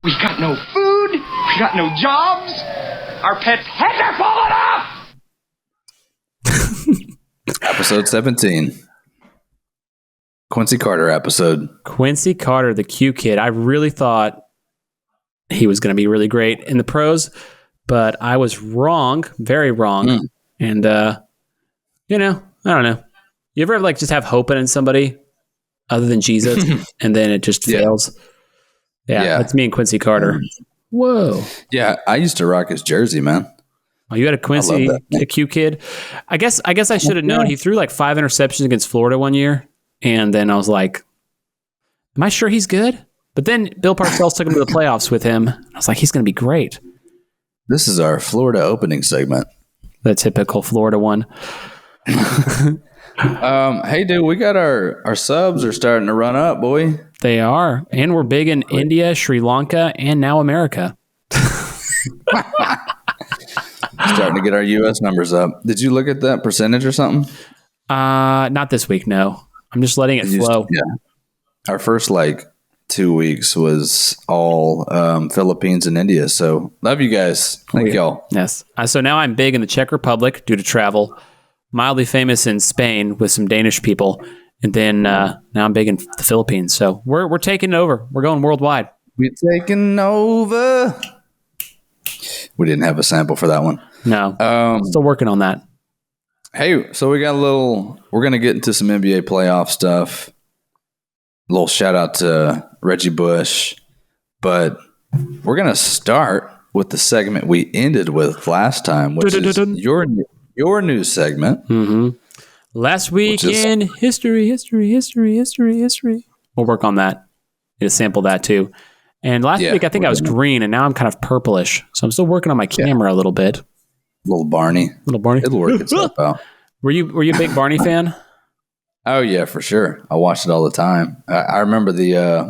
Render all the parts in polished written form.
We got no food. We got no jobs. Our pets' heads are falling off. Episode 17. Quincy Carter episode. Quincy Carter, the Q kid. I really thought he was going to be really great in the pros, but I was wrong, very wrong. And, I don't know. You ever just have hope in somebody other than Jesus and then it just fails? Yeah, that's me and Quincy Carter. Whoa. Yeah, I used to rock his jersey, man. Oh, you had a Quincy, a Q kid? I guess I should have known. He threw 5 interceptions against Florida one year. And then I was like, am I sure he's good? But then Bill Parcells took him to the playoffs with him. I was like, he's going to be great. This is our Florida opening segment. The typical Florida one. Hey, dude, we got our subs are starting to run up, boy. They are. And we're big in India, Sri Lanka, and now America. Starting to get our U.S. numbers up. Did you look at that percentage or something? Not this week, no. I'm just letting it flow. Yeah. Our first 2 weeks was all Philippines and India. So love you guys. Thank y'all. Yes. So now I'm big in the Czech Republic due to travel. Mildly famous in Spain with some Danish people. And then now I'm big in the Philippines. So we're taking it over. We're going worldwide. We're taking over. We didn't have a sample for that one. No. Still working on that. Hey, so we're going to get into some NBA playoff stuff. A little shout out to Reggie Bush. But we're going to start with the segment we ended with last time, which is your new segment. Mm-hmm. Last week in history. We'll work on that. Need to sample that too. And last week, I think I was green, and now I'm kind of purplish. So I'm still working on my camera a little bit. Little Barney. It'll work itself out. Were you a big Barney fan? Oh, yeah, for sure. I watched it all the time. I remember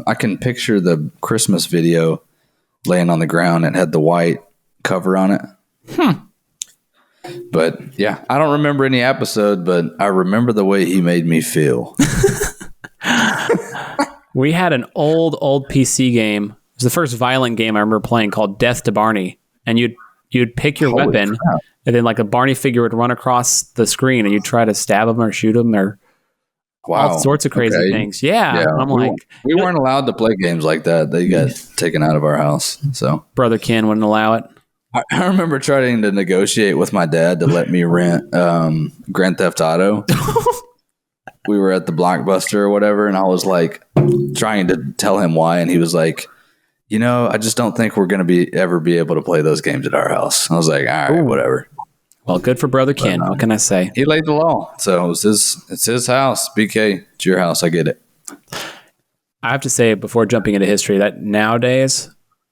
I can picture the Christmas video laying on the ground and had the white cover on it. But, yeah, I don't remember any episode, but I remember the way he made me feel. We had an old PC game. It was the first violent game I remember playing called Death to Barney. And you'd pick your weapon, and then a Barney figure would run across the screen, and you'd try to stab him or shoot him or all sorts of crazy things. Yeah. I'm we weren't allowed to play games like that. They got taken out of our house. So Brother Ken wouldn't allow it. I remember trying to negotiate with my dad to let me rent Grand Theft Auto. We were at the Blockbuster or whatever, and I was trying to tell him why, and he was like, I just don't think we're going to ever be able to play those games at our house. I was like, all right, whatever. Well, good for Brother Ken. What can I say? He laid the law, so it's his house. BK, it's your house. I get it. I have to say, before jumping into history, that nowadays,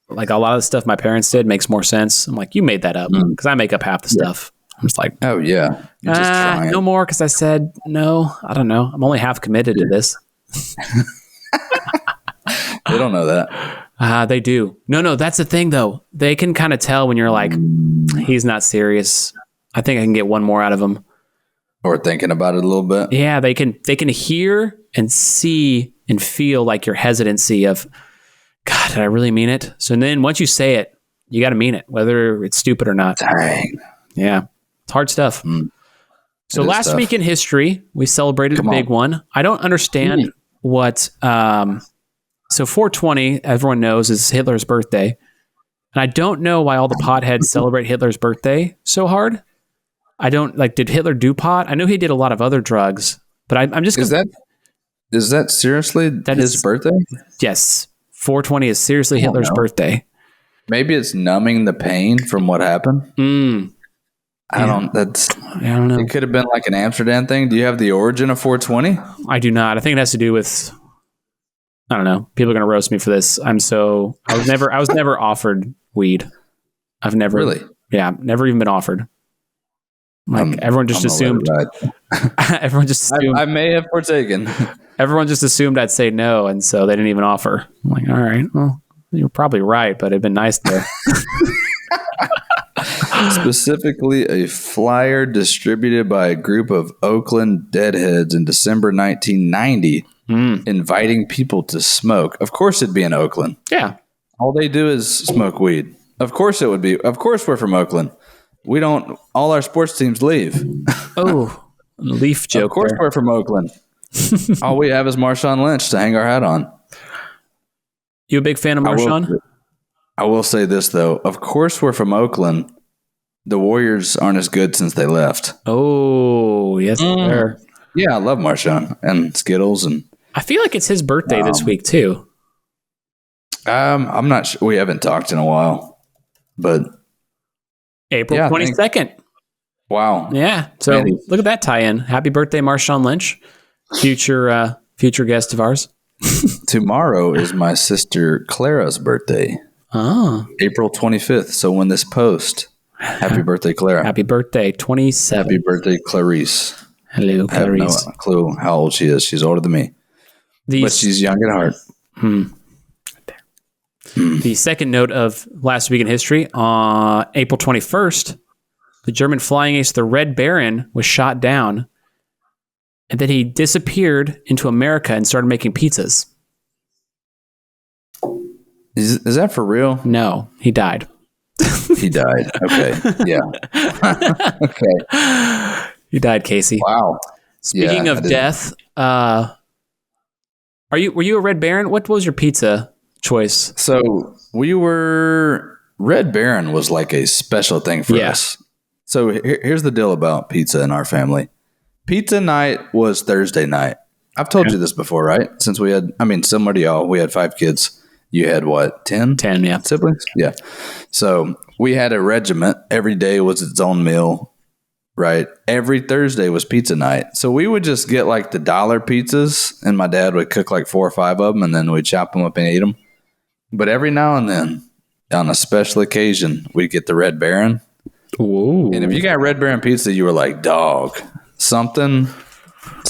a lot of the stuff my parents did makes more sense. I'm like, you made that up, because I make up half the stuff. I'm just like, oh yeah, you're just trying. No more, because I said no. I don't know. I'm only half committed to this. They don't know that. They do. No, that's the thing though. They can kind of tell when you're like, he's not serious. I think I can get one more out of him. Or thinking about it a little bit. Yeah, they can hear and see and feel your hesitancy of, God, did I really mean it? So then once you say it, you got to mean it, whether it's stupid or not. Dang. Yeah, it's hard stuff. So last week in history, we celebrated a big one. I don't understand what... So 420, everyone knows, is Hitler's birthday. And I don't know why all the potheads celebrate Hitler's birthday so hard. I don't, did Hitler do pot? I know he did a lot of other drugs, but I'm just... Is that seriously his birthday? Yes. 420 is seriously Hitler's birthday. Maybe it's numbing the pain from what happened. I don't know. It could have been an Amsterdam thing. Do you have the origin of 420? I do not. I think it has to do with... I don't know. People are going to roast me for this. I was never offered weed. I've never really. Yeah, never even been offered. Everyone just assumed. Everyone just assumed. I may have partaken. Everyone just assumed I'd say no, and so they didn't even offer. I'm like, all right, well, you're probably right, but it'd been nice to. Specifically, a flyer distributed by a group of Oakland deadheads in December 1990. Inviting people to smoke. Of course it'd be in Oakland. Yeah. All they do is smoke weed. Of course it would be. Of course we're from Oakland. We don't. All our sports teams leave. Oh, Leaf joke. Of course we're from Oakland. All we have is Marshawn Lynch to hang our hat on. You a big fan of Marshawn? I will say this, though. Of course we're from Oakland. The Warriors aren't as good since they left. Oh, yes, sir. Yeah, I love Marshawn and Skittles. And I feel like it's his birthday this week, too. I'm not sure. We haven't talked in a while. But April 22nd. Wow. Yeah. So look at that tie-in. Happy birthday, Marshawn Lynch. Future guest of ours. Tomorrow is my sister Clara's birthday. Oh. April 25th. So when this post, happy birthday, Clara. Happy birthday, 27. Happy birthday, Clarice. Hello, Clarice. I have no clue how old she is. She's older than me. But she's young at heart. The second note of last week in history, on April 21st, the German flying ace, the Red Baron, was shot down, and then he disappeared into America and started making pizzas. Is that for real? No, he died. He died. Okay. Yeah. Okay. He died, Casey. Wow. Speaking of death, were you a Red Baron? What was your pizza choice? So Red Baron was like a special thing for us. So here's the deal about pizza in our family. Pizza night was Thursday night. I've told you this before, right? Since similar to y'all, we had 5 kids. You had what, 10? 10, yeah. Siblings? Yeah. So we had a regiment. Every day was its own meal, right? Every Thursday was pizza night. So we would just get like the dollar pizzas, and my dad would cook like 4 or 5 of them, and then we'd chop them up and eat them. But every now and then, on a special occasion, we'd get the Red Baron. Ooh. And if you got Red Baron pizza, you were like, dog, something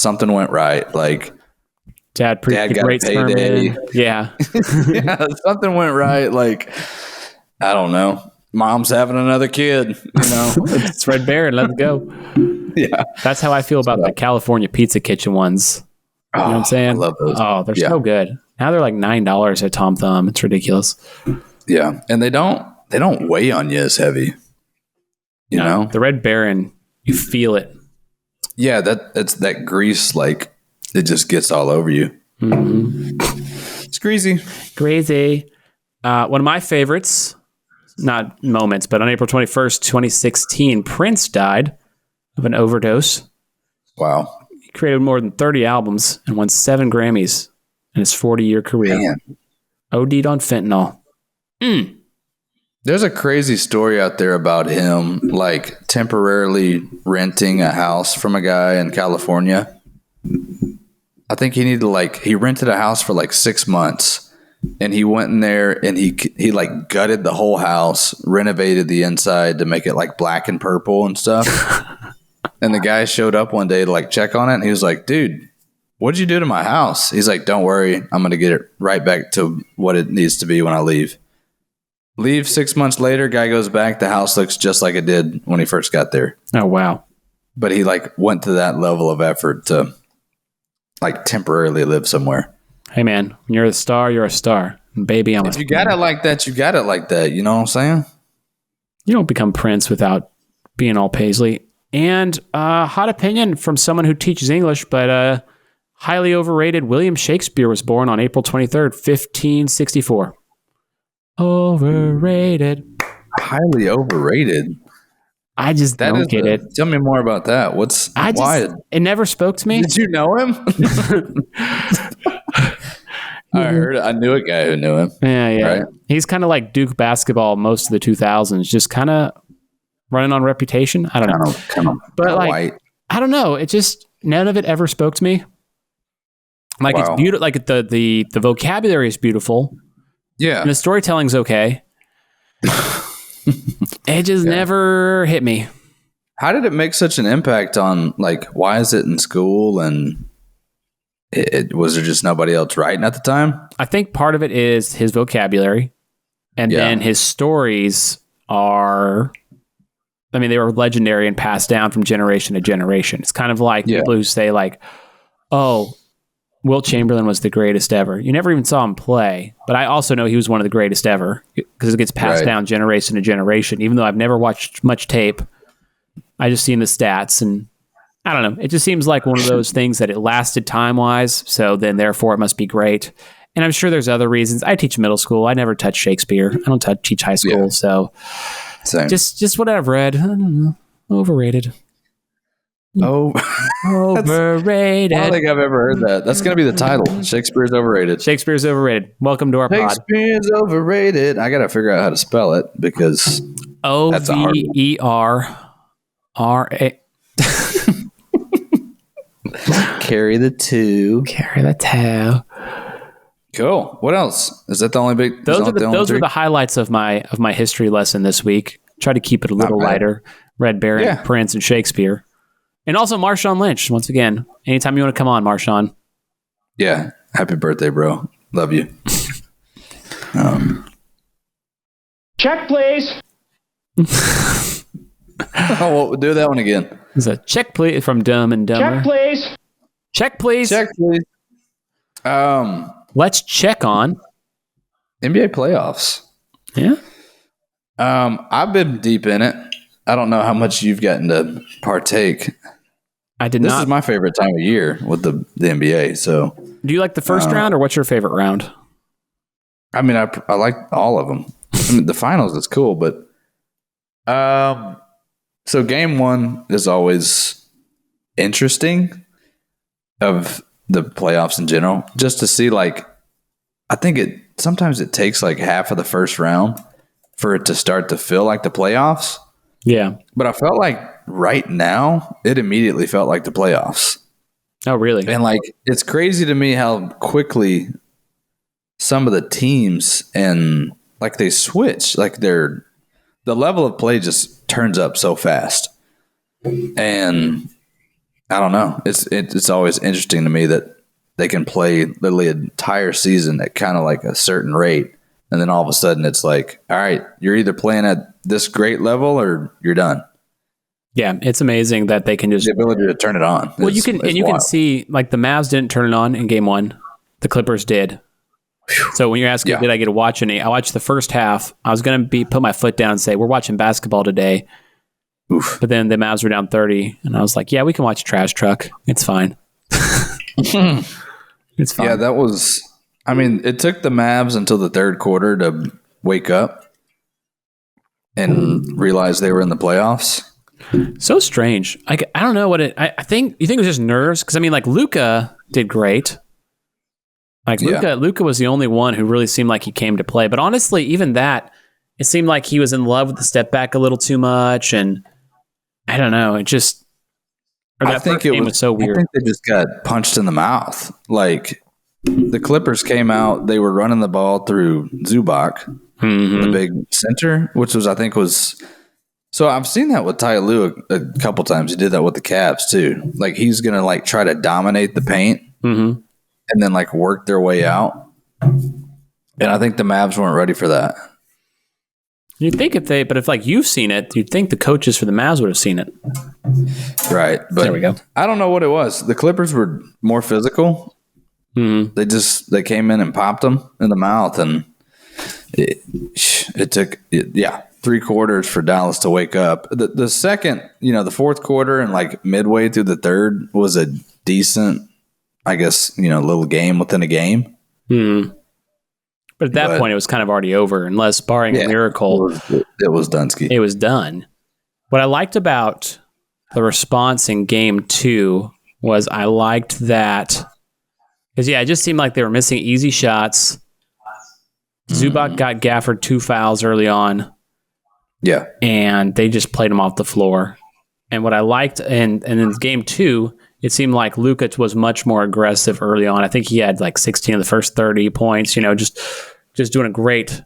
went right. Like, Dad got a payday. sermon. Yeah. Yeah, something went right. Like, I don't know. Mom's having another kid, It's Red Baron. Let's go. Yeah. That's how I feel about the California Pizza Kitchen ones. You know what I'm saying? I love those. Oh, they're so good. Now they're like $9 at Tom Thumb. It's ridiculous. Yeah. And they don't weigh on you as heavy. You know? The Red Baron, you feel it. Yeah, that's that grease, like, it just gets all over you. Mm-hmm. It's greasy. Crazy. One of my favorites, not moments, but on April 21st, 2016, Prince died of an overdose. Wow. He created more than 30 albums and won 7 Grammys in his 40-year career. Man. OD'd on fentanyl. There's a crazy story out there about him, like, temporarily renting a house from a guy in California. I think he rented a house for like 6 months, and he went in there and he like gutted the whole house, renovated the inside to make it like black and purple and stuff. And the guy showed up one day to like check on it, and he was like, dude, what'd you do to my house? He's like, don't worry, I'm going to get it right back to what it needs to be when I leave. 6 months later, guy goes back, the house looks just like it did when he first got there. Oh, wow. But he like went to that level of effort to like temporarily live somewhere. Hey, man, when you're a star, you're a star. And baby, if you got it like that, you got it like that. You know what I'm saying? You don't become Prince without being all paisley. And hot opinion from someone who teaches English, but highly overrated. William Shakespeare was born on April 23rd, 1564. Overrated. Highly overrated. I just don't get it. Tell me more about that. Why? It never spoke to me. Did you know him? I knew a guy who knew him. Yeah. Right? He's kind of like Duke basketball most of the 2000s, just kind of running on reputation. I don't know. Kind of white. I don't know. It just, none of it ever spoke to me. Like, It's beautiful. Like the vocabulary is beautiful. Yeah. And the storytelling's okay. It just never hit me. How did it make such an impact on, like, why is it in school, and was there just nobody else writing at the time? I think part of it is his vocabulary, and then his stories are, they were legendary and passed down from generation to generation. It's kind of like people who say, like, oh, Wilt Chamberlain was the greatest ever. You never even saw him play, but I also know he was one of the greatest ever because it gets passed down generation to generation. Even though I've never watched much tape, I just seen the stats, and I don't know. It just seems like one of those things that it lasted time-wise, so then therefore it must be great. And I'm sure there's other reasons. I teach middle school. I never touch Shakespeare. I don't teach high school, so same. Just what I've read. I don't know. Overrated. Oh, overrated. I don't think I've ever heard that. That's going to be the title. Shakespeare's overrated. Shakespeare's overrated. Welcome to our pod. Shakespeare's overrated. I got to figure out how to spell it because that's a hard one. Overra. Carry the two. Carry the two. Cool. What else? Is that the only big? Those were the highlights of my history lesson this week. Try to keep it a little lighter. Red Baron, Prince, and Shakespeare. And also Marshawn Lynch, once again. Anytime you want to come on, Marshawn. Yeah. Happy birthday, bro. Love you. Check, please. We'll do that one again. It's a check, please, from Dumb and Dumber. Check, please. Check, please. Check, please. Let's check on NBA playoffs. Yeah. I've been deep in it. I don't know how much you've gotten to partake. I did not. This is my favorite time of year with the NBA. So, do you like the first round, or what's your favorite round? I mean, I like all of them. I mean, the finals is cool, but so game one is always interesting of the playoffs in general, just to see like, I think sometimes it takes like half of the first round for it to start to feel like the playoffs. Yeah. But I felt like right now, it immediately felt like the playoffs. Oh, really? And like, it's crazy to me how quickly some of the teams and like they switch, like the level of play just turns up so fast. And I don't know. It's always interesting to me that they can play literally an entire season at kind of like a certain rate. And then all of a sudden it's like, all right, you're either playing at this great level or you're done. Yeah, it's amazing that they can just... The ability to turn it on. Well, you can see, like, the Mavs didn't turn it on in game one. The Clippers did. So when you're asking, did I get to watch any? I watched the first half. I was going to put my foot down and say, we're watching basketball today. Oof. But then the Mavs were down 30. And I was like, yeah, we can watch Trash Truck. It's fine. It's fine. Yeah, that was... I mean, it took the Mavs until the third quarter to wake up and realize they were in the playoffs. So strange. I don't know what it... I think... You think it was just nerves? Because, I mean, like, Luka did great. Like, Luka was the only one who really seemed like he came to play. But honestly, even that, it seemed like he was in love with the step back a little too much. And I don't know. It just... I think it was so weird. I think they just got punched in the mouth. Like... The Clippers came out. They were running the ball through Zubac, the big center, which was, I think, was. So I've seen that with Ty Lue a couple times. He did that with the Cavs too. Like he's gonna like try to dominate the paint and then like work their way out. And I think the Mavs weren't ready for that. You'd think if like you've seen it, you'd think the coaches for the Mavs would have seen it. Right, but there we go. I don't know what it was. The Clippers were more physical. They came in and popped them in the mouth, and it took 3 quarters for Dallas to wake up. The second, the fourth quarter and like midway through the third was a decent, I guess, little game within a game. But at that point, it was kind of already over, unless barring a miracle. It was Dunsky. It was done. What I liked about the response in game 2 was I liked that. Because, it just seemed like they were missing easy shots. Zubac got Gafford 2 fouls early on. Yeah. And they just played him off the floor. And what I liked, and in game 2, it seemed like Luka was much more aggressive early on. I think he had like 16 of the first 30 points, just doing a great...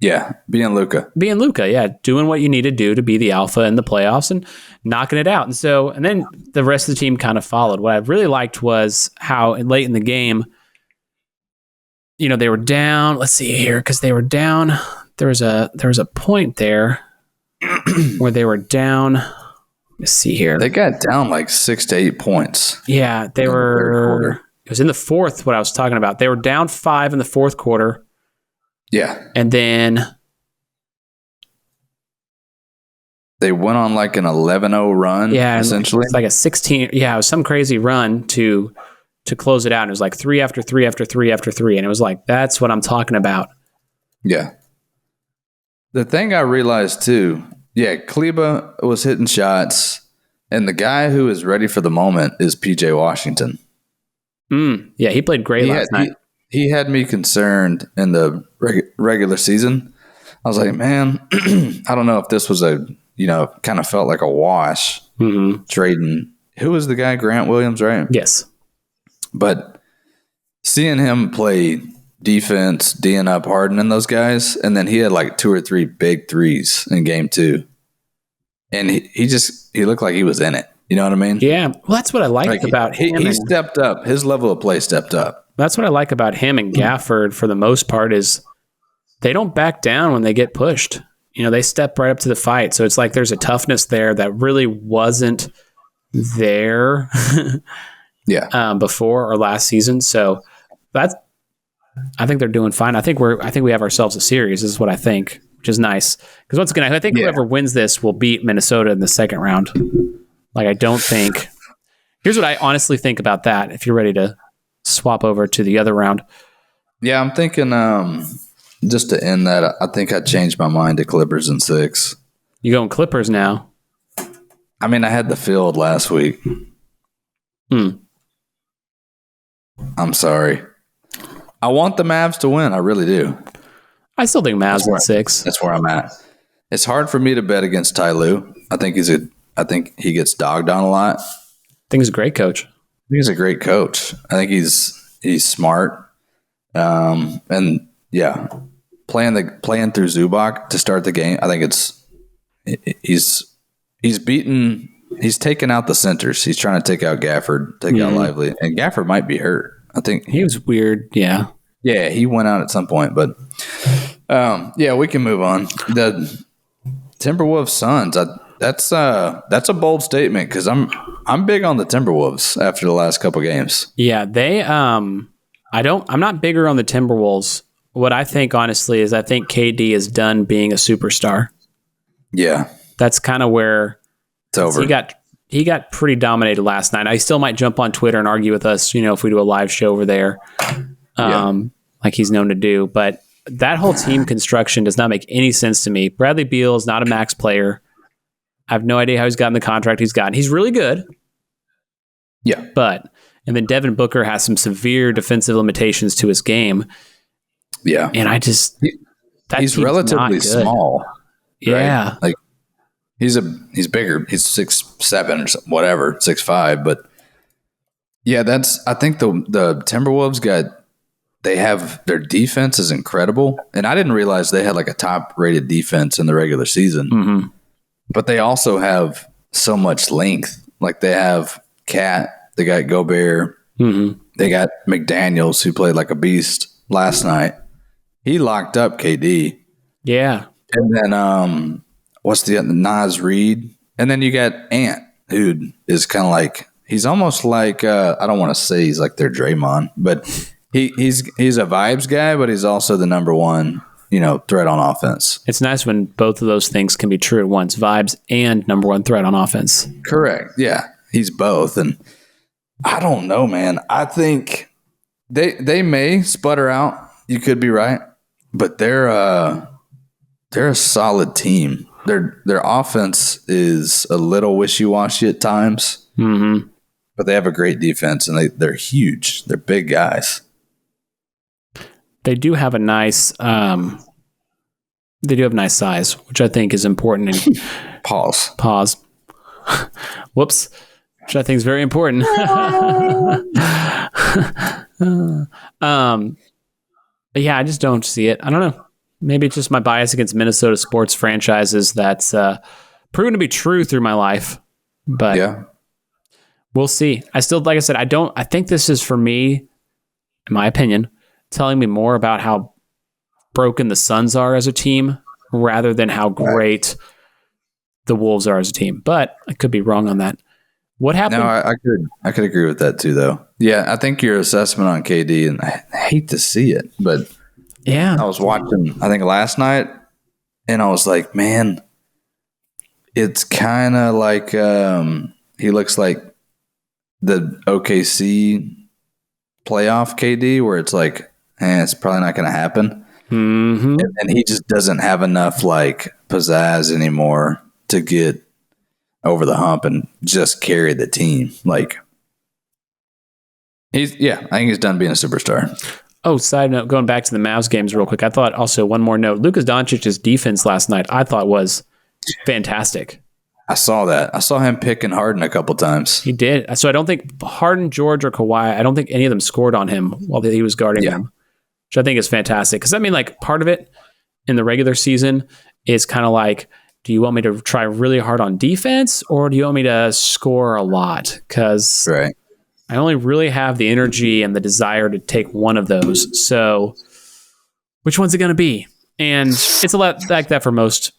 Yeah, being Luka, doing what you need to do to be the alpha in the playoffs and knocking it out. And then the rest of the team kind of followed. What I really liked was how late in the game, they were down. Let's see here, because they were down. There was a point there where they were down. Let's see here. They got down like 6 to 8 points. Yeah, they were. It was in the fourth, what I was talking about. They were down 5 in the fourth quarter. Yeah. And then they went on like an 11-0 run, essentially. It's like a 16. Yeah, it was some crazy run to close it out. And it was like 3 after 3 after 3 after 3. And it was like, that's what I'm talking about. Yeah. The thing I realized too, Kleba was hitting shots, and the guy who is ready for the moment is PJ Washington. Yeah, he played great last night. He had me concerned in the regular season. I was like, man, I don't know if this was kind of felt like a wash trading. Who was the guy? Grant Williams, right? Yes. But seeing him play defense, D'ing up Harden and those guys, and then he had like 2 or 3 big threes in game 2. And he looked like he was in it. You know what I mean? Yeah. Well, that's what I liked about him. He stepped up. His level of play stepped up. That's what I like about him and Gafford for the most part is they don't back down when they get pushed. They step right up to the fight. So it's like there's a toughness there that really wasn't there before or last season. So I think they're doing fine. I think we have ourselves a series is what I think, which is nice. Because once again, I think whoever wins this will beat Minnesota in the second round. I don't think. Here's what I honestly think about that. If you're ready to swap over to the other round. Yeah, I'm thinking just to end that, I think I changed my mind to Clippers in 6. You going Clippers now? I mean, I had the field last week. I'm sorry. I want the Mavs to win. I really do. I still think Mavs in 6. That's where I'm at. It's hard for me to bet against Ty Lue. I think he gets dogged on a lot. I think he's a great coach. I think he's a great coach. I think he's smart. And playing through Zubac to start the game. I think he's taken out the centers. He's trying to take out Gafford, out Lively, and Gafford might be hurt. I think he was weird. Yeah. Yeah, he went out at some point, but we can move on. The Timberwolves Suns. That's a bold statement because I'm big on the Timberwolves after the last couple games. Yeah, they I'm not bigger on the Timberwolves. What I think honestly is I think KD is done being a superstar. Yeah. That's kind of where it's over. He got pretty dominated last night. I still might jump on Twitter and argue with us, if we do a live show over there. Like he's known to do, but that whole team construction does not make any sense to me. Bradley Beal is not a max player. I have no idea how he's gotten the contract he's gotten. He's really good. Yeah. And then Devin Booker has some severe defensive limitations to his game. Yeah. And he's relatively small. Yeah. Right? Like he's bigger. He's 6'7" or something, whatever, 6'5", but yeah, I think the Timberwolves they have their defense is incredible. And I didn't realize they had like a top rated defense in the regular season. Mm-hmm. But they also have so much length. Like they have Cat, they got Gobert, they got McDaniels, who played like a beast last night. He locked up KD. Yeah. And then what's the other? Naz Reid. And then you got Ant, who is kind of like, he's almost like, I don't want to say he's like their Draymond, but he's a vibes guy, but he's also the number one threat on offense. It's nice when both of those things can be true at once, vibes and number one threat on offense. Correct. Yeah. He's both. And I don't know, man. I think they may sputter out. You could be right. But they're a solid team. Their offense is a little wishy-washy at times. Mm-hmm. But they have a great defense and they're huge. They're big guys. They do have a nice size, which I think is important. Pause. Whoops. Which I think is very important. Yeah, I just don't see it. I don't know. Maybe it's just my bias against Minnesota sports franchises that's proven to be true through my life. But yeah, we'll see. I still, like I said, I think this is, for me, in my opinion, telling me more about how broken the Suns are as a team rather than how great the Wolves are as a team. But I could be wrong on that. What happened? No, I could agree with that too, though. Yeah, I think your assessment on KD, and I hate to see it, but yeah, I was watching, I think last night, and I was like, man, it's kind of like he looks like the OKC playoff KD, where it's like, it's probably not going to happen. Mm-hmm. And he just doesn't have enough like pizzazz anymore to get over the hump and just carry the team. Like I think he's done being a superstar. Oh, side note, going back to the Mavs games real quick. I thought also one more note, Luka Doncic's defense last night, I thought was fantastic. I saw that. I saw him picking Harden a couple times. He did. So I don't think Harden, George, or Kawhi, I don't think any of them scored on him while he was guarding them, which I think is fantastic. Because I mean, like, part of it in the regular season is kind of like, do you want me to try really hard on defense, or do you want me to score a lot? Because I only really have the energy and the desire to take one of those. So which one's it going to be? And it's a lot like that for most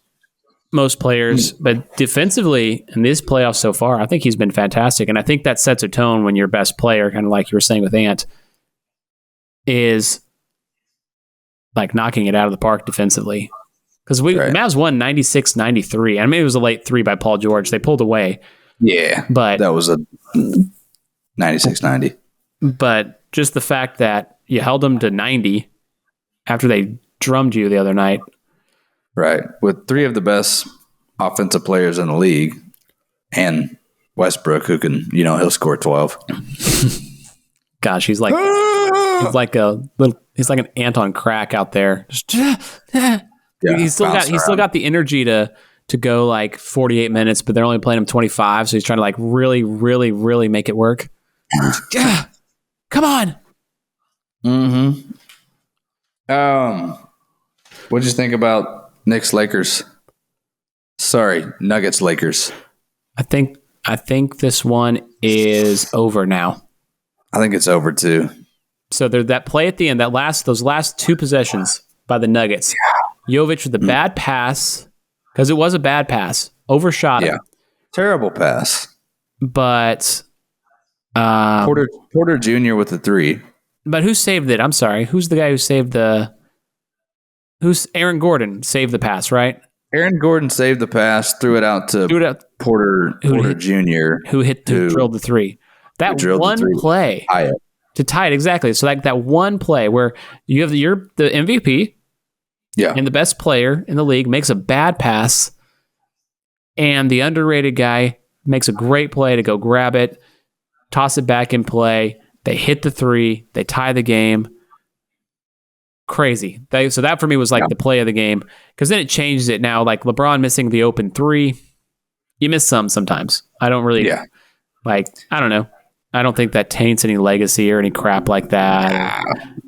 players, but defensively in this playoffs so far, I think he's been fantastic. And I think that sets a tone when your best player, kind of like you were saying with Ant, is like knocking it out of the park defensively. Because Mavs won 96-93. I mean, it was a late 3 by Paul George. They pulled away. Yeah, but that was a 96-90. But just the fact that you held them to 90 after they drummed you the other night. Right. With 3 of the best offensive players in the league and Westbrook, who can, he'll score 12. Gosh, he's like an ant on crack out there. He's still got the energy to go like 48 minutes, but they're only playing him 25. So he's trying to like really, really, really make it work. Come on. Mm-hmm. What'd you think about Knicks Lakers? Sorry, Nuggets Lakers. I think this one is over now. I think it's over too. So there's that play at the end, those last 2 possessions by the Nuggets. Jovic with the bad pass, because it was a bad pass, overshot him. Terrible pass. But Porter Jr. with the 3. But who saved it? I'm sorry. Who's the guy who saved Who's Aaron Gordon saved the pass, right? Aaron Gordon saved the pass, threw it out to Porter Jr. who drilled the 3. That one play to tie it, exactly. So like that one play where you're the MVP, and the best player in the league makes a bad pass, and the underrated guy makes a great play to go grab it, toss it back in play. They hit the 3. They tie the game. Crazy. So that for me was like the play of the game, because then it changes it now. Like LeBron missing the open 3. You miss sometimes. I don't really I don't know. I don't think that taints any legacy or any crap like that.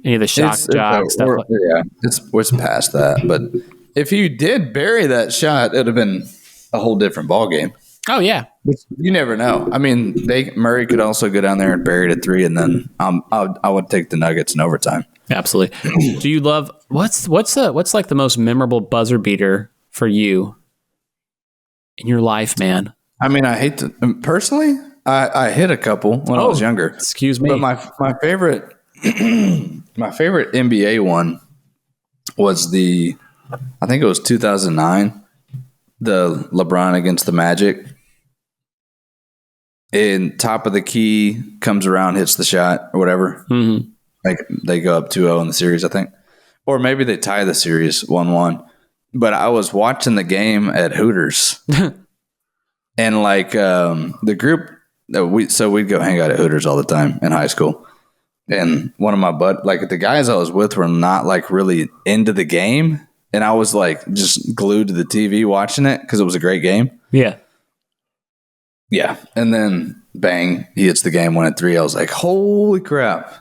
Any of the shock jocks stuff. It's past that. But if you did bury that shot, it would have been a whole different ball game. Oh yeah, you never know. I mean, Murray could also go down there and bury it at 3, and then I would take the Nuggets in overtime. Absolutely. Do you love what's like the most memorable buzzer beater for you in your life, man? I mean, I hate to personally. I hit a couple when I was younger. Excuse me, but my favorite NBA one was I think it was 2009, the LeBron against the Magic. And top of the key comes around, hits the shot or whatever. Mm-hmm. Like they go up 2-0 in the series, I think. Or maybe they tie the series 1-1. But I was watching the game at Hooters. And like the group, we'd go hang out at Hooters all the time in high school. And one of my the guys I was with were not like really into the game. And I was like just glued to the TV watching it because it was a great game. Yeah. Yeah. And then bang, he hits the game 1-3. I was like, holy crap.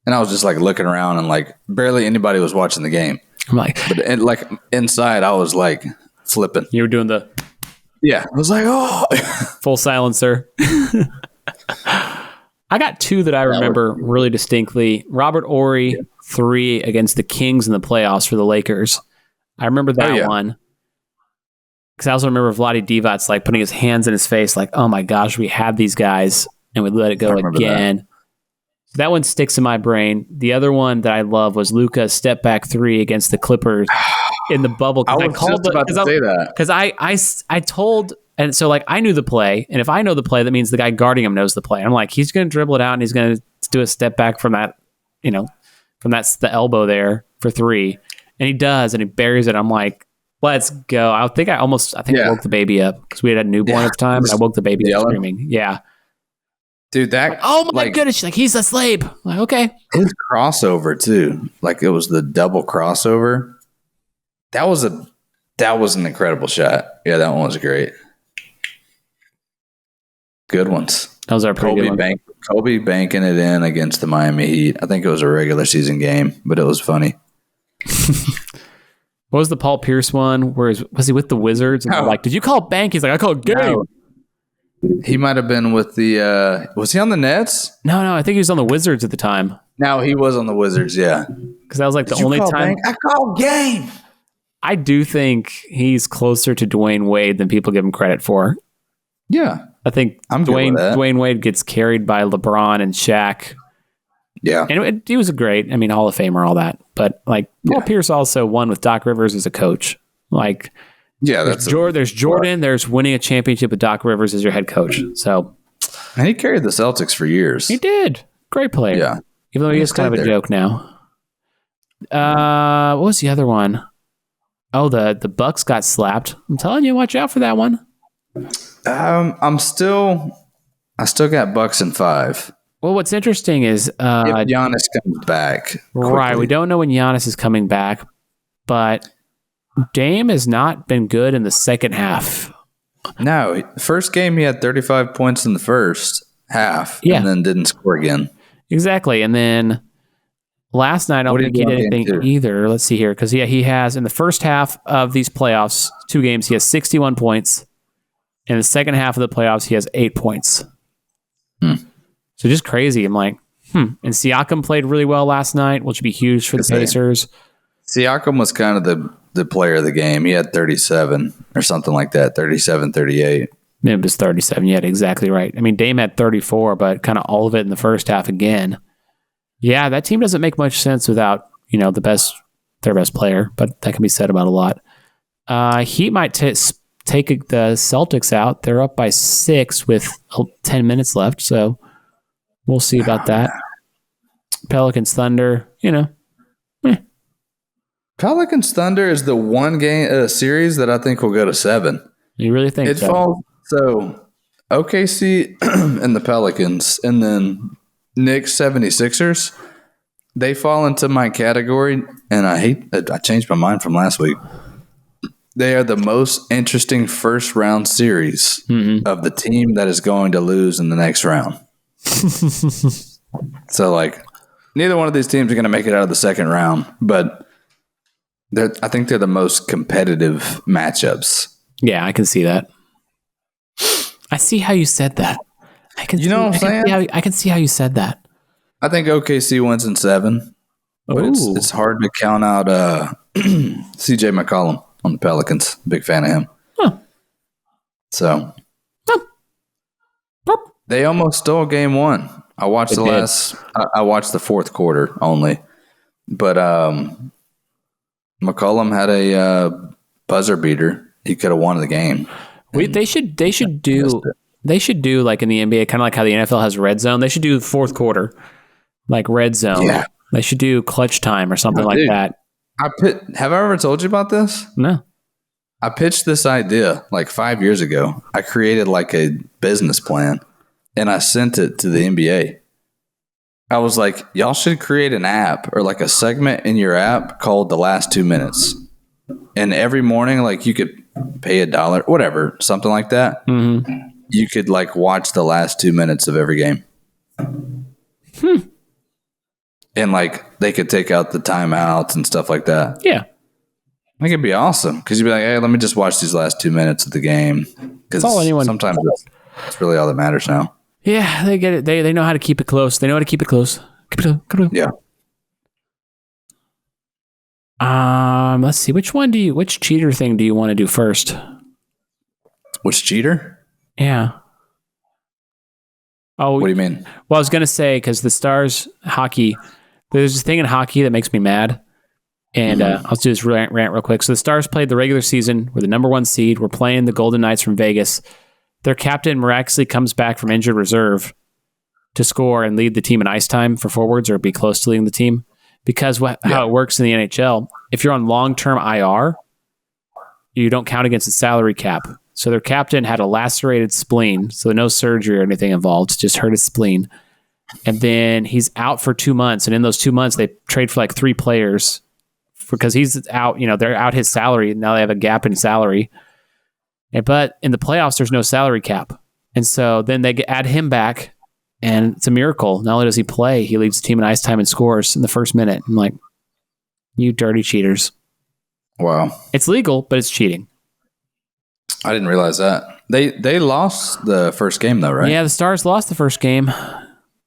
And I was just like looking around and like barely anybody was watching the game. I'm like, but like inside, I was like flipping. You were doing the. Yeah. I was like, oh. Full silencer. I got 2 that I remember really distinctly. Robert Horry, 3 against the Kings in the playoffs for the Lakers. I remember that one. because I also remember Vlade Divac's like putting his hands in his face, like, "Oh my gosh, we had these guys, and we let it go again." That one sticks in my brain. The other one that I love was Luka's step back three against the Clippers in the bubble. I was just about to say that. Because I told, and so like I knew the play, and if I know the play, that means the guy guarding him knows the play. I'm like, he's going to dribble it out, and he's going to do a step back from that, the elbow there for three. And he does, and he buries it. I'm like, let's go. I think I woke the baby up because we had a newborn at the time, and I woke the baby up screaming. Yeah. Dude, that oh my goodness! She's like, he's a slave. I'm like, okay. His crossover too, like it was the double crossover. That was an incredible shot. Yeah, that one was great. Good ones. Those are pretty good ones. Kobe banking it in against the Miami Heat. I think it was a regular season game, but it was funny. What was the Paul Pierce one? Was he with the Wizards? And like, did you call it bank? He's like, I call it game. No. He might have been with the was he on the Nets? No, I think he was on the Wizards at the time. No, he was on the Wizards, yeah. Because that was like the only time I call game. I do think he's closer to Dwayne Wade than people give him credit for. Yeah. I think Dwayne Wade gets carried by LeBron and Shaq. Yeah. And he was a great, Hall of Famer, all that. But like Paul Pierce also won with Doc Rivers as a coach. Like, yeah, there's Jordan. There's winning a championship with Doc Rivers as your head coach. So, and he carried the Celtics for years. He did. Great player. Yeah, even though he is kind of a joke now. What was the other one? Oh, the Bucks got slapped. I'm telling you, watch out for that one. I still got Bucks in 5. Well, what's interesting is if Giannis comes back, quickly. Right? We don't know when Giannis is coming back, but Dame has not been good in the second half. No, first game he had 35 points in the first half, and then didn't score again. Exactly, and then last night I don't think he did anything either. Let's see here, because he has in the first half of these playoffs, 2 games, he has 61 points. In the second half of the playoffs, he has 8 points. So just crazy. I'm like, And Siakam played really well last night, which would be huge for the Pacers. Siakam was kind of the player of the game. He had 37 or something like that, 37, 38. It was 37. You had exactly right. Dame had 34, but kind of all of it in the first half again. Yeah, that team doesn't make much sense without, their best player, but that can be said about a lot. Heat might take the Celtics out. They're up by 6 with 10 minutes left, so we'll see about that. Pelicans Thunder, Pelicans Thunder is the one game series that I think will go to 7. You really think so? So OKC and the Pelicans, and then Knicks 76ers, they fall into my category, and I changed my mind from last week. They are the most interesting first round series of the team that is going to lose in the next round. So, like, neither one of these teams are going to make it out of the second round, but I think they're the most competitive matchups. Yeah, I can see that. I see how you said that. I can see how you said that. I think OKC wins in 7, but it's hard to count out CJ McCollum on the Pelicans. Big fan of him. Huh. So they almost stole game 1. I watched I watched the fourth quarter only, but McCollum had a buzzer beater. He could have won the game. They should do like in the NBA, kind of like how the NFL has red zone. They should do the fourth quarter, like red zone. Yeah. They should do clutch time or something like that. Have I ever told you about this? No. I pitched this idea like 5 years ago. I created like a business plan and I sent it to the NBA. I was like, y'all should create an app or like a segment in your app called The Last 2 Minutes. And every morning, like you could pay $1, whatever, something like that. Mm-hmm. You could like watch the last 2 minutes of every game. And like they could take out the timeouts and stuff like that. Yeah. I think it'd be awesome because you'd be like, hey, let me just watch these last 2 minutes of the game. Because sometimes it's really all that matters now. Yeah, they get it. They know how to keep it close. They know how to keep it close. Yeah. Let's see. Which cheater thing do you want to do first? Which cheater? Yeah. Oh, what do you mean? Well, I was going to say, because the Stars hockey, there's this thing in hockey that makes me mad. And I'll do this rant real quick. So the Stars played the regular season. We're the number 1 seed. We're playing the Golden Knights from Vegas. Their captain miraculously comes back from injured reserve to score and lead the team in ice time for forwards or be close to leading the team. Because how it works in the NHL, if you're on long-term IR, you don't count against the salary cap. So their captain had a lacerated spleen, so no surgery or anything involved, just hurt his spleen. And then he's out for 2 months. And in those 2 months, they trade for like 3 players because he's out, they're out his salary. Now they have a gap in salary. But in the playoffs, there's no salary cap. And so then they add him back, and it's a miracle. Not only does he play, he leads the team in ice time and scores in the first minute. I'm like, you dirty cheaters. Wow. It's legal, but it's cheating. I didn't realize that. They lost the first game, though, right? Yeah, the Stars lost the first game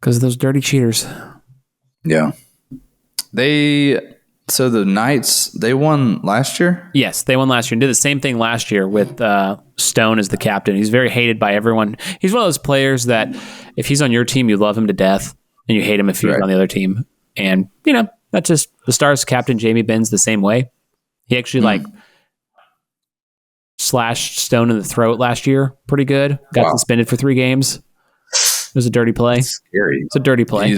because of those dirty cheaters. Yeah. So the Knights, they won last year? Yes, they won last year and did the same thing last year with Stone as the captain. He's very hated by everyone. He's one of those players that if he's on your team, you love him to death, and you hate him if he's on the other team. And, that's just the Stars captain, Jamie Ben's the same way. He actually, slashed Stone in the throat last year pretty good. Got suspended for 3 games. It was a dirty play. That's scary. It's a dirty play.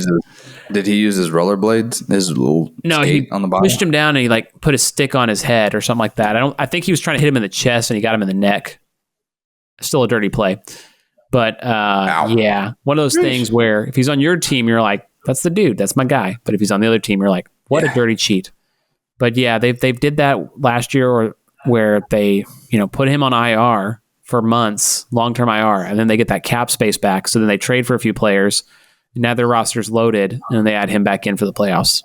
Did he use his rollerblades? His little skate on the bottom? Pushed him down and he put a stick on his head or something like that. I think he was trying to hit him in the chest and he got him in the neck. Still a dirty play. But yeah, one of those things where if he's on your team, you're like, that's the dude, that's my guy. But if he's on the other team, you're like, what a dirty cheat. But yeah, they did that last year where they put him on IR for months, long-term IR, and then they get that cap space back. So then they trade for a few players. Now their roster's loaded, and then they add him back in for the playoffs.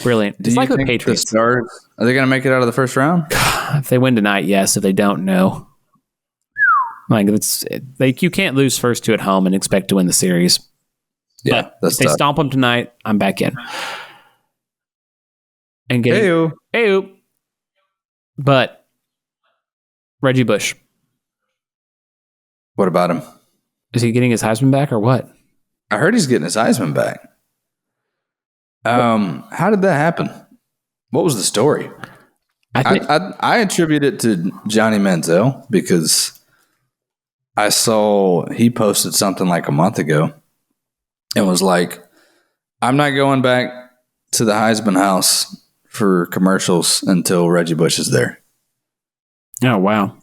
Brilliant. It's like the Patriots. The Stars, are they going to make it out of the first round? If they win tonight, yes. If they don't, no. You can't lose first 2 at home and expect to win the series. Yeah, but if they stomp them tonight, I'm back in. And getting Hey-o. But Reggie Bush. What about him? Is he getting his Heisman back or what? I heard he's getting his Heisman back. How did that happen? What was the story? I attribute it to Johnny Manziel because I saw he posted something like a month ago and was like, I'm not going back to the Heisman house for commercials until Reggie Bush is there. Oh, wow.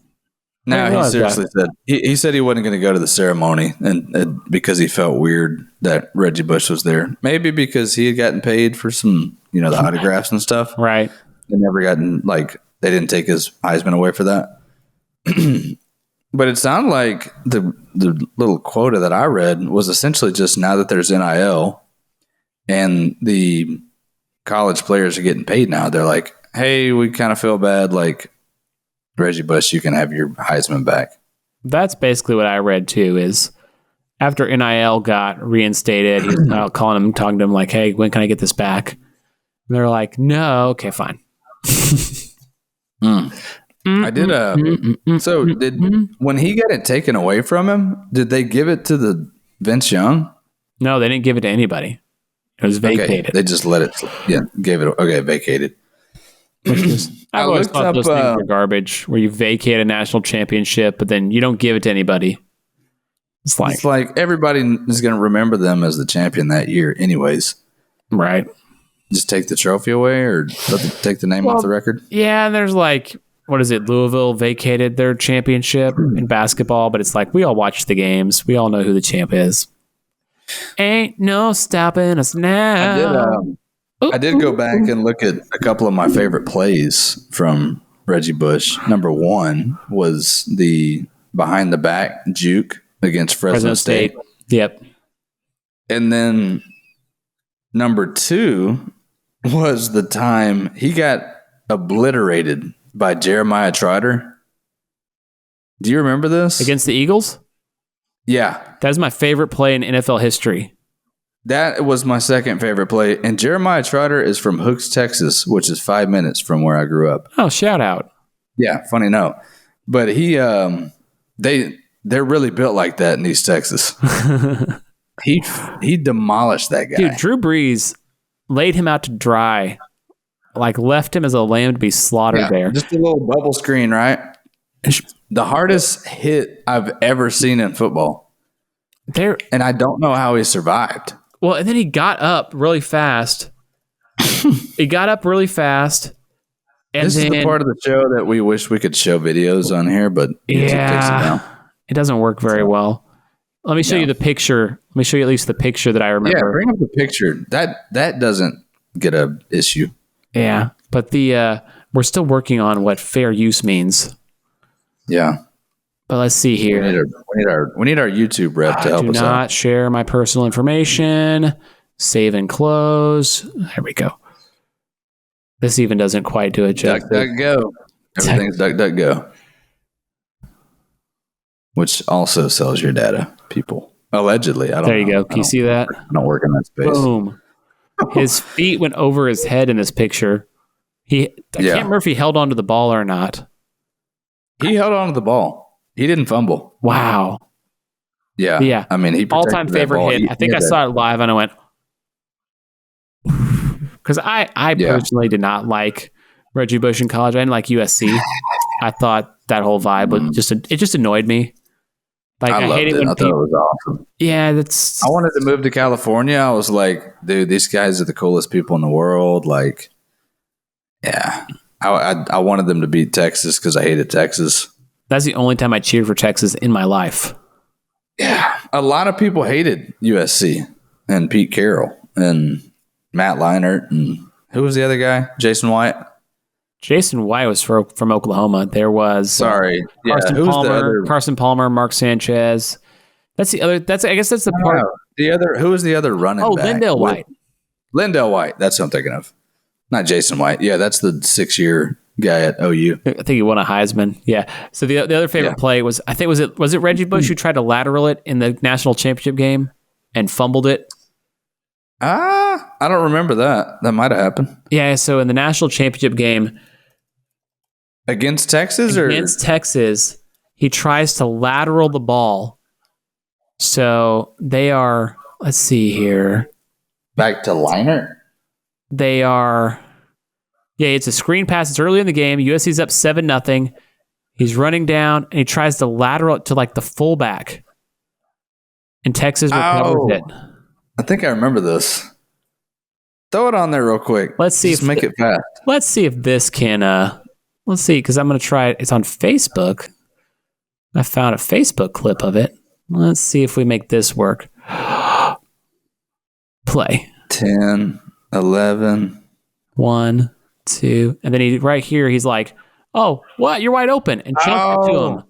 Now, he seriously said he said he wasn't going to go to the ceremony and because he felt weird that Reggie Bush was there. Maybe because he had gotten paid for some, the autographs and stuff. Right. They never gotten, they didn't take his Heisman away for that. But it sounded like the little quota that I read was essentially just now that there's NIL and the college players are getting paid now, they're like, hey, we kind of feel bad, Reggie Bush, you can have your Heisman back. That's basically what I read too, is after NIL got reinstated, he's talking to him like, hey, when can I get this back? And they're like, no, okay, fine. I did when he got it taken away from him, did they give it to the Vince Young? No, they didn't give it to anybody. It was vacated. Okay, they just let it, gave it, vacated. I always thought those things were garbage, where you vacate a national championship, but then you don't give it to anybody. It's like everybody is going to remember them as the champion that year anyways. Right. Just take the trophy away or take the name off the record? Yeah, and there's what is it? Louisville vacated their championship in basketball, but it's we all watch the games. We all know who the champ is. Ain't no stopping us now. I did go back and look at a couple of my favorite plays from Reggie Bush. Number 1 was the behind the back juke against Fresno State. Yep. And then number 2 was the time he got obliterated by Jeremiah Trotter. Do you remember this? Against the Eagles? Yeah. That's my favorite play in NFL history. That was my second favorite play. And Jeremiah Trotter is from Hooks, Texas, which is 5 minutes from where I grew up. Oh, shout out. Yeah, funny note. But they're really built like that in East Texas. He demolished that guy. Dude, Drew Brees laid him out to dry, like left him as a lamb to be slaughtered there. Just a little bubble screen, right? The hardest hit I've ever seen in football. And I don't know how he survived. Well, and then he got up really fast. And this is the part of the show that we wish we could show videos on here, but YouTube takes it down. It doesn't work very well. Let me show you the picture. Let me show you at least the picture that I remember. Yeah, bring up the picture. That doesn't get a issue. Yeah, but we're still working on what fair use means. Yeah. But let's see here. We need our YouTube rep to help us out. Do not share my personal information. Save and close. There we go. This even doesn't quite do it justice. DuckDuckGo. Everything's DuckDuckGo. Which also sells your data, people. Allegedly. I don't know. There you go. Can you see that? I don't work in that space. Boom. His feet went over his head in this picture. I can't remember if he held onto the ball or not. He held onto the ball. He didn't fumble. Wow. Yeah. Yeah. I mean, he all-time favorite hit. I think I saw it live and I went, because I personally did not like Reggie Bush in college. I didn't like USC. I thought that whole vibe was just annoyed me. Like I hated it when people. I thought it was awesome. Yeah, I wanted to move to California. I was like, dude, these guys are the coolest people in the world. Like, yeah, I wanted them to beat Texas because I hated Texas. That's the only time I cheered for Texas in my life. Yeah, a lot of people hated USC and Pete Carroll and Matt Leinart and who was the other guy? Jason White. Jason White was from Oklahoma. There was Carson Palmer, Mark Sanchez. That's the other. I guess that's the part. The other. Who was the other running back? Lindell White. Lindell White. That's what I'm thinking of. Not Jason White. Yeah, that's the 6-year guy at OU. I think he won a Heisman. Yeah. So the other favorite play was, I think, was it Reggie Bush who tried to lateral it in the national championship game and fumbled it? I don't remember that. That might have happened. Yeah. So in the national championship game. Against Texas? Against Texas, he tries to lateral the ball. So they are, let's see here. Back to Leinart? They are, it's a screen pass. It's early in the game. USC's up 7-0. He's running down, and he tries to lateral it to like the fullback. And Texas recovers it. I think I remember this. Throw it on there real quick. Let's see. Just make it fast. Let's see if this can... let's see, because I'm going to try it. It's on Facebook. I found a Facebook clip of it. Let's see if we make this work. Play. 10, 11. 1, 2. And then right here, he's like, oh, what? You're wide open. And jump to him.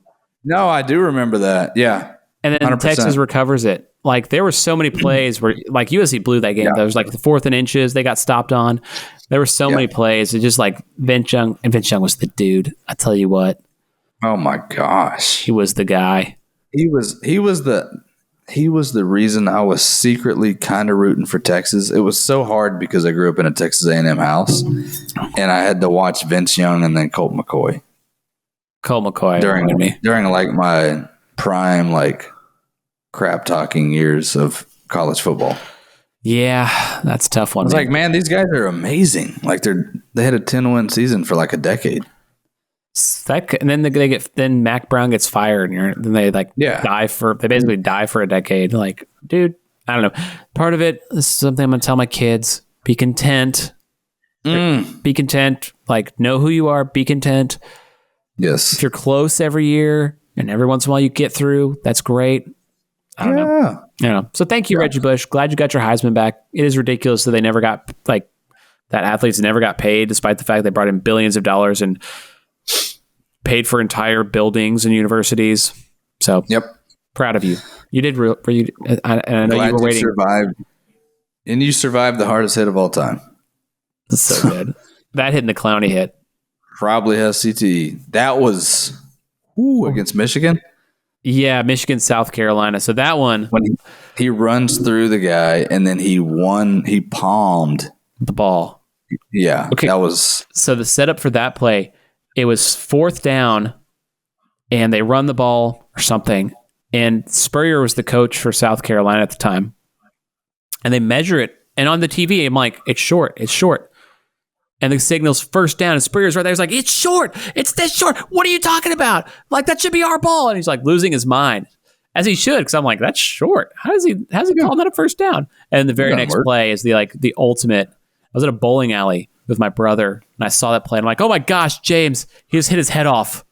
No, I do remember that. Yeah. And then 100%. Texas recovers it. Like, there were so many plays where, like, USC blew that game. Yeah. There was, like, the 4th and inches. They got stopped on. There were so many plays. It just, like, Vince Young was the dude. I tell you what. Oh, my gosh. He was the guy. He was the reason I was secretly kind of rooting for Texas. It was so hard because I grew up in a Texas A&M house, and I had to watch Vince Young and then Colt McCoy. During like my prime like crap talking years of college football. Yeah, that's a tough one. I was like, man, these guys are amazing. Like they had a 10-win season for like a decade. And then Mac Brown gets fired, and then they they basically die for a decade. Like, dude, I don't know. Part of it, this is something I'm gonna tell my kids: be content. Be content. Like, know who you are. Be content. Yes. If you're close every year, and every once in a while you get through, that's great. I don't know. So thank you, Reggie Bush. Glad you got your Heisman back. It is ridiculous that they never got that athletes never got paid, despite the fact they brought in billions of dollars and paid for entire buildings and universities. So, proud of you. You did and I know you were waiting. You survived the hardest hit of all time. That's so good. That hit and the Clowney hit. Probably has CTE. That was against Michigan. Yeah, Michigan, South Carolina. So that one, when he runs through the guy and then he palmed the ball. Yeah. Okay. That was so the setup for that play. It was 4th down, and they run the ball or something. And Spurrier was the coach for South Carolina at the time. And they measure it. And on the TV, I'm like, it's short. And the signal's first down. And Spurrier's right there. He's like, it's short. It's this short. What are you talking about? Like, that should be our ball. And he's like losing his mind. As he should, because I'm like, that's short. How's he calling that a first down? And the very next play is the ultimate. I was at a bowling alley with my brother, and I saw that play. And I'm like, oh my gosh, James, he just hit his head off.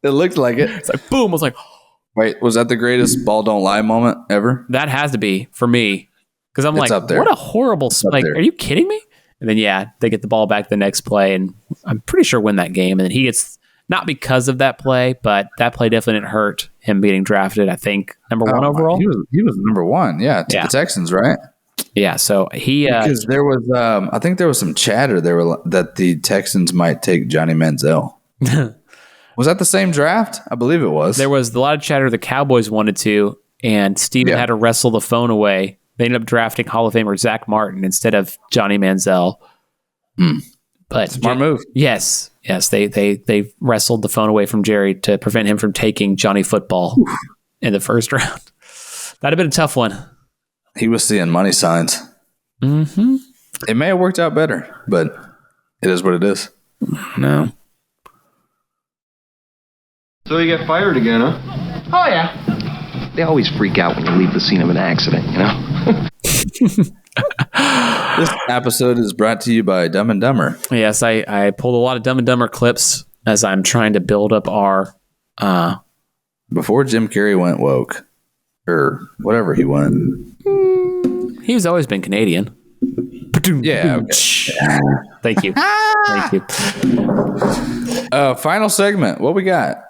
It looked like it. It's like, boom. I was like, wait, was that the greatest ball don't lie moment ever? That has to be for me. Because I'm It's like, up there. what a horrible, like, are you kidding me? And then, they get the ball back the next play, and I'm pretty sure win that game. And then he gets, not because of that play, but that play definitely didn't hurt him being drafted, I think, number 1 overall. He was number 1, to the Texans, right? Yeah, so he... because there was, I think there was some chatter that the Texans might take Johnny Manziel. Was that the same draft? I believe it was. There was a lot of chatter the Cowboys wanted to, and Steven had to wrestle the phone away. They ended up drafting Hall of Famer Zach Martin instead of Johnny Manziel. But smart move. Yes. They wrestled the phone away from Jerry to prevent him from taking Johnny Football in the first round. That'd have been a tough one. He was seeing money signs. Mm-hmm. It may have worked out better, but it is what it is. No. So you get fired again, huh? Oh, yeah. They always freak out when you leave the scene of an accident, you know? This episode is brought to you by Dumb and Dumber. Yes, I pulled a lot of Dumb and Dumber clips as I'm trying to build up our... Before Jim Carrey went woke, or whatever he went. He's always been Canadian. Yeah, okay. Thank you. Thank you. Final segment. What we got?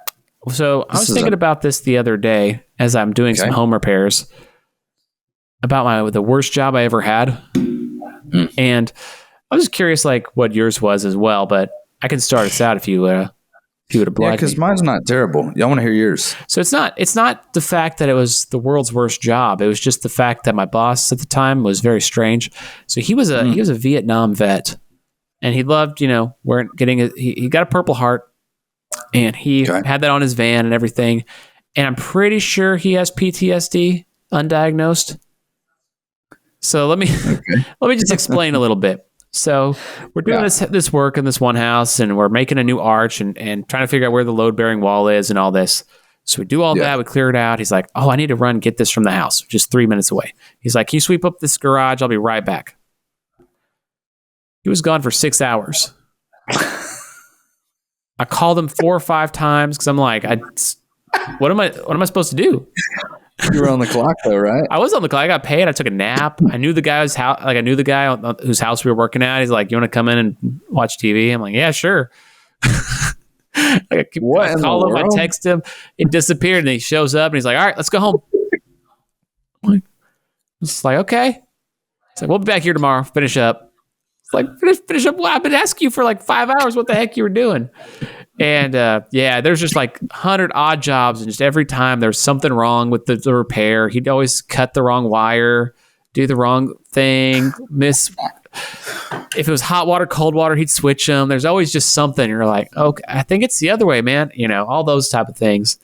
So I was thinking about this the other day as I'm doing some home repairs about the worst job I ever had. And I was just curious, like, what yours was as well, but I can start us out if you would oblige me. Yeah, because mine's not terrible. Y'all want to hear yours? So it's not the fact that it was the world's worst job. It was just the fact that my boss at the time was very strange. So he was a Vietnam vet, and he loved, he got a Purple Heart. And he had that on his van and everything. And I'm pretty sure he has PTSD, undiagnosed. So let me just explain a little bit. So we're doing this work in this one house, and we're making a new arch and trying to figure out where the load-bearing wall is and all this. So we do all that. We clear it out. He's like, oh, I need to get this from the house, just 3 minutes away. He's like, can you sweep up this garage? I'll be right back. He was gone for 6 hours. I called him 4 or 5 times because I'm like, what am I supposed to do? You were on the clock though, right? I was on the clock. I got paid. I took a nap. I knew the guy's house. Like, I knew the guy whose house we were working at. He's like, you want to come in and watch TV? I'm like, yeah, sure. I call him. I text him. It disappeared, and he shows up, and he's like, all right, let's go home. It's like, okay. It's like, we'll be back here tomorrow. Finish up. Like, finish up. Well, I've been asking you for like 5 hours what the heck you were doing. And there's just like 100 odd jobs. And just every time there's something wrong with the repair, he'd always cut the wrong wire, do the wrong thing, miss. If it was hot water, cold water, he'd switch them. There's always just something. You're like, okay, I think it's the other way, man. All those type of things.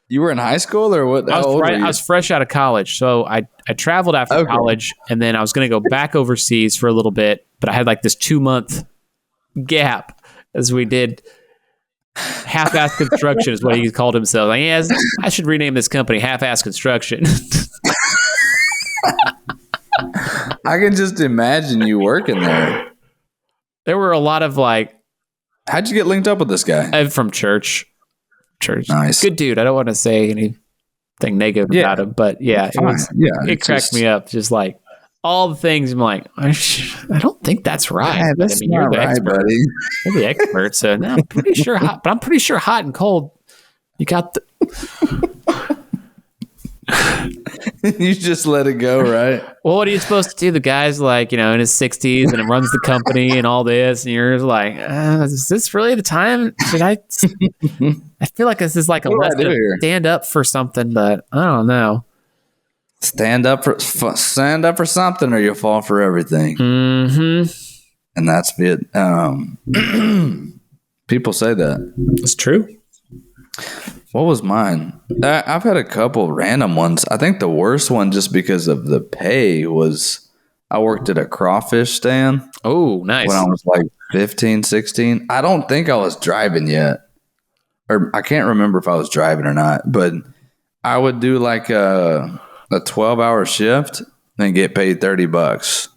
You were in high school or what? I was fresh out of college. So I traveled after college, and then I was going to go back overseas for a little bit, but I had like this 2-month gap as we did half-ass construction is what he called himself. Like, yeah, I should rename this company Half-Ass Construction. I can just imagine you working there. There were a lot of like... How'd you get linked up with this guy? I'm from church. Nice. Good dude. I don't want to say anything negative about him, but it cracked me up. Just like all the things I'm like, I don't think that's right. Yeah, that's not you're the right, expert. buddy. You're the expert. So now I'm pretty sure hot, but I'm pretty sure hot and cold. You got the... You just let it go, right? Well, what are you supposed to do? The guy's like, in his 60s and runs the company and all this, and you're like, is this really the time? Should I? I feel like this is like a lesson to stand up for something, but I don't know. Stand up for something, or you'll fall for everything. Mm-hmm. And that's it. People say that. It's true. What was mine? I've had a couple random ones. I think the worst one, just because of the pay, was I worked at a crawfish stand. Oh, nice. When I was like 15, 16. I don't think I was driving yet. Or I can't remember if I was driving or not. But I would do like a 12-hour shift and get paid $30.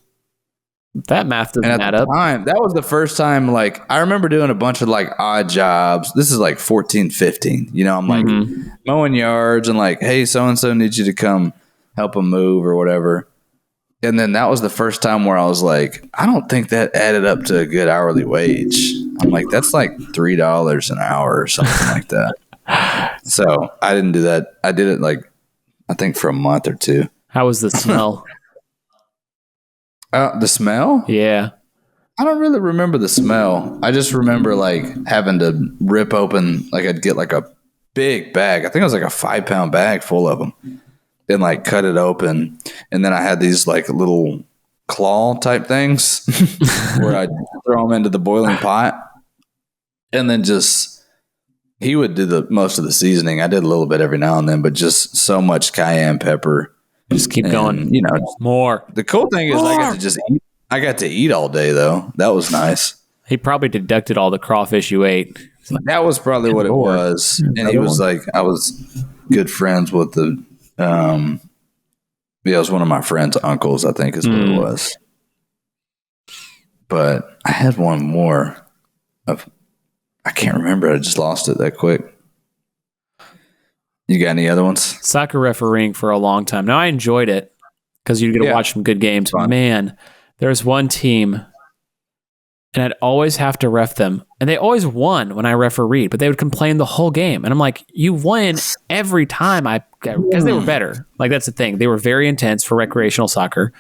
That math doesn't add up. That was the first time, like, I remember doing a bunch of like odd jobs. This is like 14, 15. You know, I'm like mowing yards and like, hey, so-and-so needs you to come help them move or whatever. And then that was the first time where I was like, I don't think that added up to a good hourly wage. I'm like, that's like $3 an hour or something like that. So I didn't do that. I did it like, I think for a month or two. How was the smell? The smell? Yeah. I don't really remember the smell. I just remember like having to rip open, like I'd get like a big bag. I think it was like a 5-pound bag full of them and like cut it open. And then I had these like little claw type things where I'd throw them into the boiling pot. And then he would do the most of the seasoning. I did a little bit every now and then, but just so much cayenne pepper. Just keep going. You know, more. The cool thing is I got to just eat. I got to eat all day though. That was nice. He probably deducted all the crawfish you ate. That was probably what it was. And he was like, I was good friends with the, it was one of my friend's uncles, I think is what it was. But I had one more I can't remember. I just lost it that quick. You got any other ones? Soccer refereeing for a long time. Now I enjoyed it because you get to watch some good games. But man, there's one team, and I'd always have to ref them, and they always won when I refereed, but they would complain the whole game, and I'm like, you win every time because they were better. Like that's the thing. They were very intense for recreational soccer.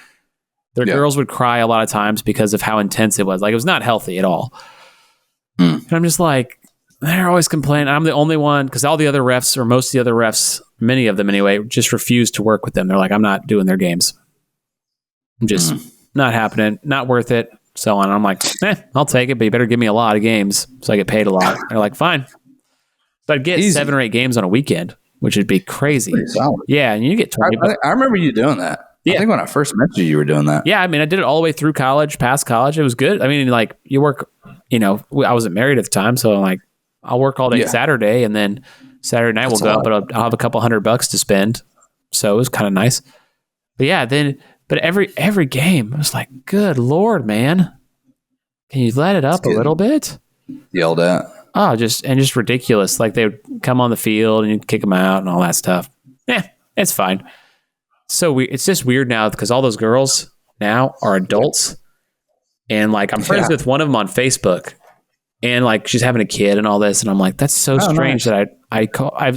Their girls would cry a lot of times because of how intense it was. Like it was not healthy at all. And I'm just like, they're always complaining. I'm the only one because all the other refs, or most of the other refs, many of them anyway, just refuse to work with them. They're like, I'm not doing their games. I'm just not happening, not worth it, so on. I'm like, I'll take it, but you better give me a lot of games so I get paid a lot. They're like, fine. So I'd get 7 or 8 games on a weekend, which would be crazy. Yeah, and you get 20. I remember you doing that. Yeah. I think when I first met you were doing that. Yeah, I mean, I did it all the way through college, past college. It was good. I mean, like, you work, I wasn't married at the time, so I'm like, I'll work all day Saturday, and then Saturday night we'll go up, but I'll have a couple $100 to spend. So it was kind of nice. But yeah, but every game, I was like, good Lord, man. Can you let it up a little bit? Yelled at. Oh, just ridiculous. Like they would come on the field and you'd kick them out and all that stuff. Yeah, it's fine. So it's just weird now because all those girls now are adults. And like I'm friends with one of them on Facebook. And like she's having a kid and all this, and I'm like, that's so strange that I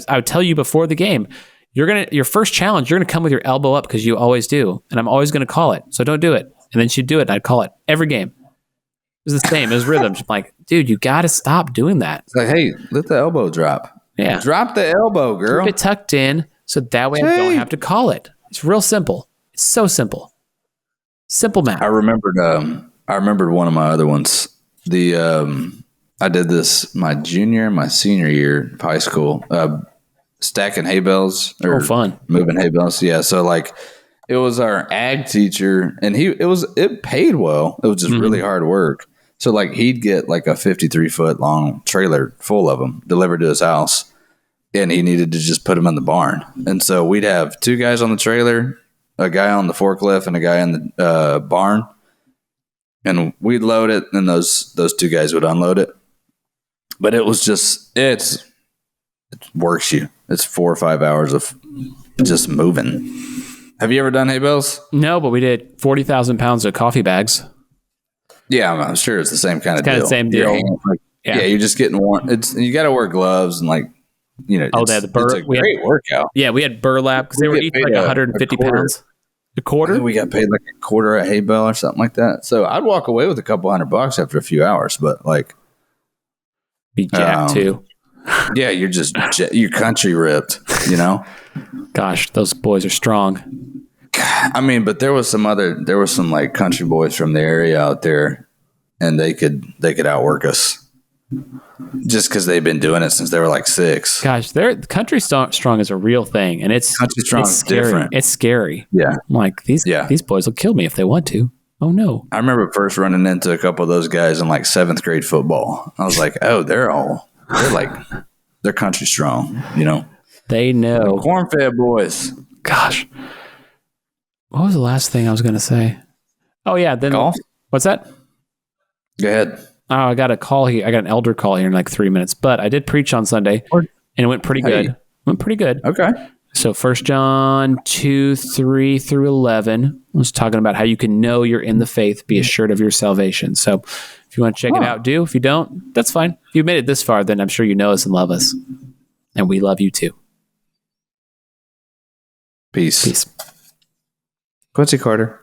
would tell you before the game, your first challenge, you're gonna come with your elbow up because you always do, and I'm always gonna call it, so don't do it. And then she'd do it, and I'd call it every game. It was the same, it was rhythm. I'm like, dude, you got to stop doing that. It's like, hey, let the elbow drop. Yeah, drop the elbow, girl. Keep it tucked in, so that way I don't have to call it. It's real simple. It's so simple. Simple math. I remembered one of my other ones. I did this my junior and my senior year of high school, stacking hay bales. Fun. Moving hay bales. Yeah. So like it was our ag teacher and it paid well. It was just really hard work. So like he'd get like a 53-foot long trailer full of them delivered to his house and he needed to just put them in the barn. And so we'd have 2 guys on the trailer, a guy on the forklift and a guy in the barn. And we'd load it and those 2 guys would unload it. But it was just, it works you. It's 4 or 5 hours of just moving. Have you ever done hay bales? No, but we did 40,000 pounds of coffee bags. Yeah, I'm sure it's the same kind of deal. Kind of the same deal. Yeah, you're just getting one. You got to wear gloves and like, they had the it's a great workout. Yeah, we had burlap because they were each like 150 pounds. A quarter? I think we got paid like a quarter a hay bale or something like that. So I'd walk away with a couple $100 after a few hours, but like. Be jacked too. Yeah, you're country ripped, Gosh, those boys are strong. I mean, but there was some like country boys from the area out there, and they could outwork us. just because they've been doing it since they were like 6. Gosh, country strong is a real thing, and it's country strong is scary. different. It's scary. Yeah, I'm like these boys will kill me if they want to. Oh no! I remember first running into a couple of those guys in like 7th grade football. I was like, oh, they're country strong. You know, they know corn-fed boys. Gosh, what was the last thing I was going to say? Oh yeah, then golf. What's that? Go ahead. Oh, I got a call here. I got an elder call here in like 3 minutes, but I did preach on Sunday and it went pretty good. Went pretty good. Okay. So 1 John 2:3 through 11 was talking about how you can know you're in the faith, be assured of your salvation. So if you want to check it out, do. If you don't, that's fine. If you made it this far, then I'm sure you know us and love us. And we love you too. Peace. Quincy Carter.